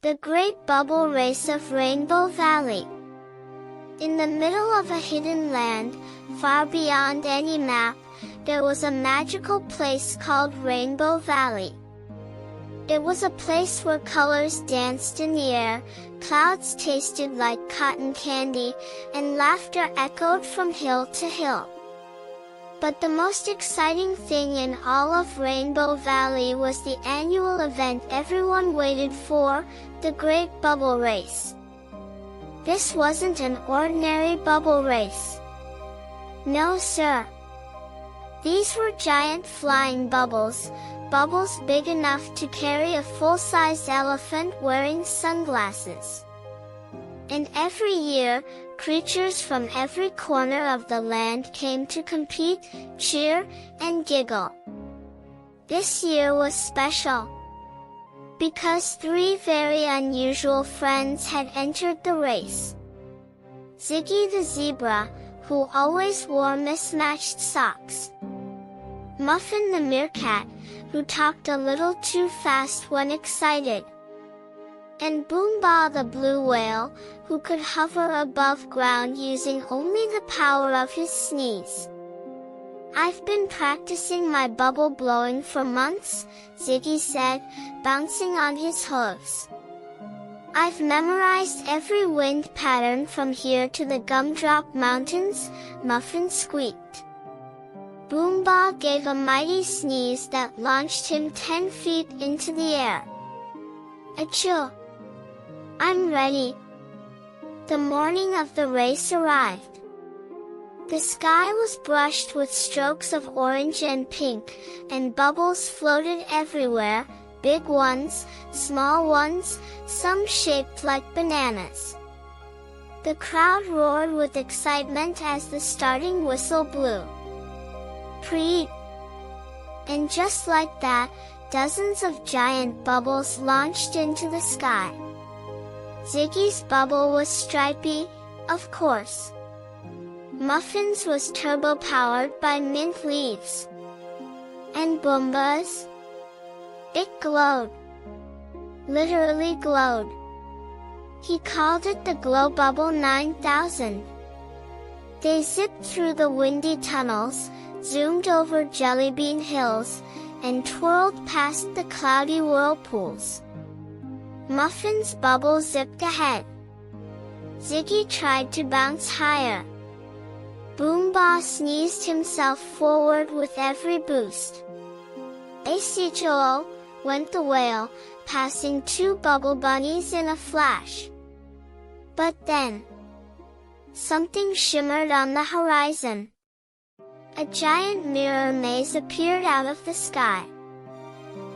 The Great Bubble Race of Rainbow Valley. In the middle of a hidden land, far beyond any map, there was a magical place called Rainbow Valley. It was a place where colors danced in the air, clouds tasted like cotton candy, and laughter echoed from hill to hill. But the most exciting thing in all of Rainbow Valley was the annual event everyone waited for, the Great Bubble Race. This wasn't an ordinary bubble race. No sir. These were giant flying bubbles, bubbles big enough to carry a full-sized elephant wearing sunglasses. And every year, creatures from every corner of the land came to compete, cheer, and giggle. This year was special, because three very unusual friends had entered the race. Ziggy the zebra, who always wore mismatched socks. Muffin the meerkat, who talked a little too fast when excited. And Boombah the blue whale, who could hover above ground using only the power of his sneeze. "I've been practicing my bubble blowing for months," Ziggy said, bouncing on his hooves. "I've memorized every wind pattern from here to the Gumdrop Mountains," Muffin squeaked. Boombah gave a mighty sneeze that launched him 10 feet into the air. "Achoo! I'm ready." The morning of the race arrived. The sky was brushed with strokes of orange and pink, and bubbles floated everywhere, big ones, small ones, some shaped like bananas. The crowd roared with excitement as the starting whistle blew. Preet! And just like that, dozens of giant bubbles launched into the sky. Ziggy's bubble was stripy, of course. Muffin's was turbo-powered by mint leaves. And Boombah's? It glowed. Literally glowed. He called it the Glow Bubble 9000. They zipped through the windy tunnels, zoomed over jellybean hills, and twirled past the cloudy whirlpools. Muffin's bubble zipped ahead. Ziggy tried to bounce higher. Boombah sneezed himself forward with every boost. "Accho!" went the whale, passing two bubble bunnies in a flash. But then, something shimmered on the horizon. A giant mirror maze appeared out of the sky.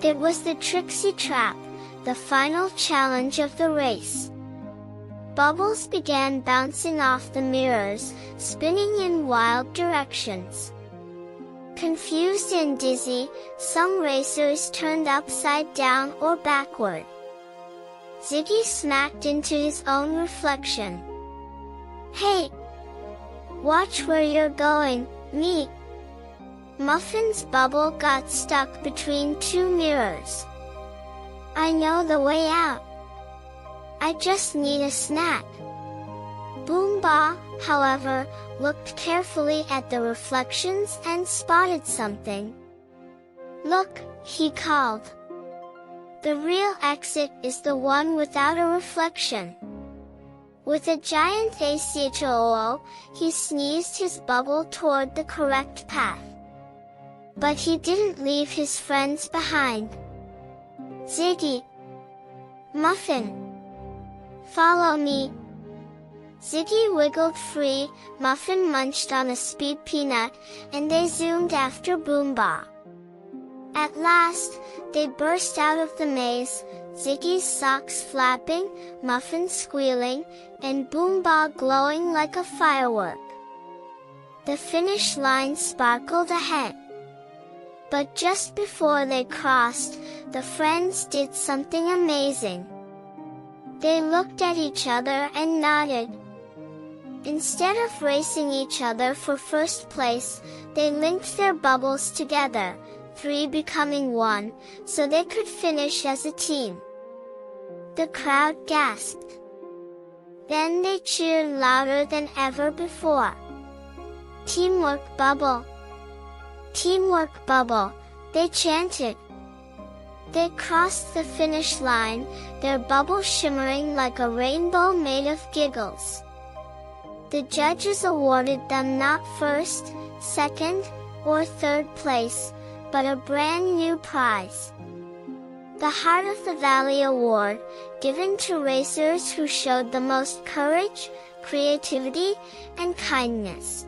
It was the Trixie Trap, the final challenge of the race. Bubbles began bouncing off the mirrors, spinning in wild directions. Confused and dizzy, some racers turned upside down or backward. Ziggy smacked into his own reflection. "Hey! Watch where you're going, me!" Muffin's bubble got stuck between two mirrors. "I know the way out. I just need a snack." Boombah, however, looked carefully at the reflections and spotted something. "Look," he called. "The real exit is the one without a reflection." With a giant accho, he sneezed his bubble toward the correct path. But he didn't leave his friends behind. "Ziggy! Muffin! Follow me!" Ziggy wiggled free, Muffin munched on a speed peanut, and they zoomed after Boombah. At last, they burst out of the maze, Ziggy's socks flapping, Muffin squealing, and Boombah glowing like a firework. The finish line sparkled ahead. But just before they crossed, the friends did something amazing. They looked at each other and nodded. Instead of racing each other for first place, they linked their bubbles together, 3 becoming 1, so they could finish as a team. The crowd gasped. Then they cheered louder than ever before. Teamwork bubble! Teamwork bubble, they chanted. They crossed the finish line, their bubble shimmering like a rainbow made of giggles. The judges awarded them not first, second, or third place, but a brand new prize. The Heart of the Valley Award, given to racers who showed the most courage, creativity, and kindness.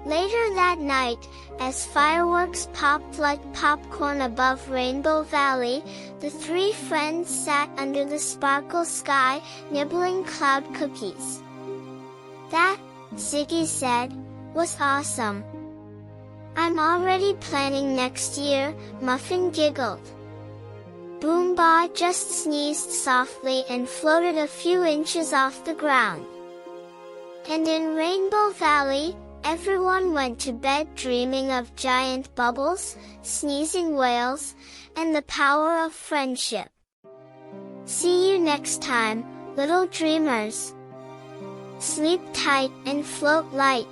Later that night, as fireworks popped like popcorn above Rainbow Valley, the three friends sat under the sparkle sky, nibbling cloud cookies. That, Ziggy said, was awesome. I'm already planning next year, Muffin giggled. Boombah just sneezed softly and floated a few inches off the ground. And in Rainbow Valley, everyone went to bed dreaming of giant bubbles, sneezing whales, and the power of friendship. See you next time, little dreamers. Sleep tight and float light.